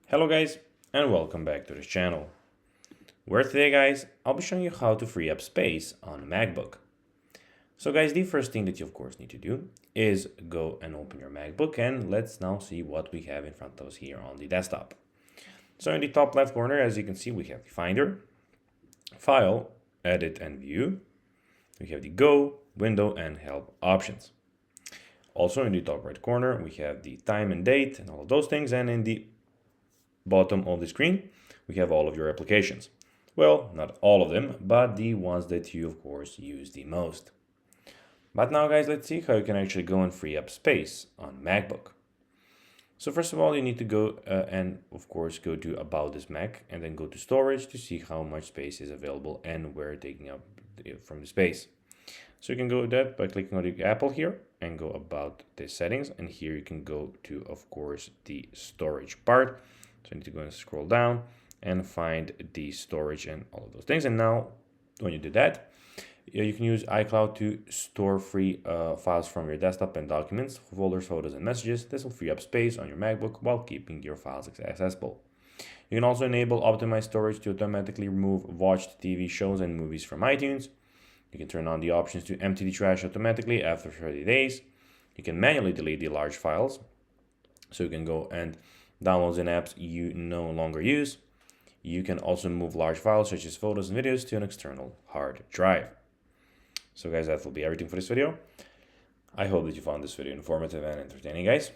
Hello guys, and welcome back to this channel, where today guys, I'll be showing you how to free up space on a MacBook. So guys, the first thing that you of course need to do is go and open your MacBook, and let's now see what we have in front of us here on the desktop. So in the top left corner, as you can see, we have the Finder, File, Edit and View. We have the Go, Window and Help options. Also in the top right corner, we have the time and date and all of those things, and in the bottom of the screen, we have all of your applications. Well, not all of them, but the ones that you of course use the most. But now guys, let's see how you can actually go and free up space on MacBook. So first of all, you need to go and of course go to About This Mac and then go to Storage to see how much space is available and where taking up from the space. So you can go to that by clicking on the Apple here and go About This Settings, and here you can go to of course the storage part. So you need to go and scroll down and find the storage and all of those things. And now when you do that, you can use iCloud to store free files from your desktop and documents, folders, photos, and messages. This will free up space on your MacBook while keeping your files accessible. You can also enable optimized storage to automatically remove watched TV shows and movies from iTunes. You can turn on the options to empty the trash automatically after 30 days. You can manually delete the large files. So you can go and downloads and apps you no longer use. You can also move large files such as photos and videos to an external hard drive. So guys, that will be everything for this video. I hope that you found this video informative and entertaining, guys.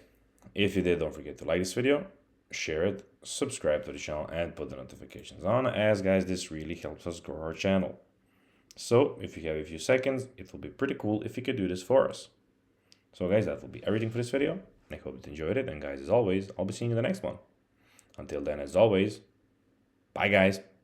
If you did, don't forget to like this video, share it, subscribe to the channel, and put the notifications on, as guys, this really helps us grow our channel. So if you have a few seconds, it will be pretty cool if you could do this for us. So guys, that will be everything for this video. I hope you enjoyed it, and guys, as always, I'll be seeing you in the next one. Until then, as always, bye guys.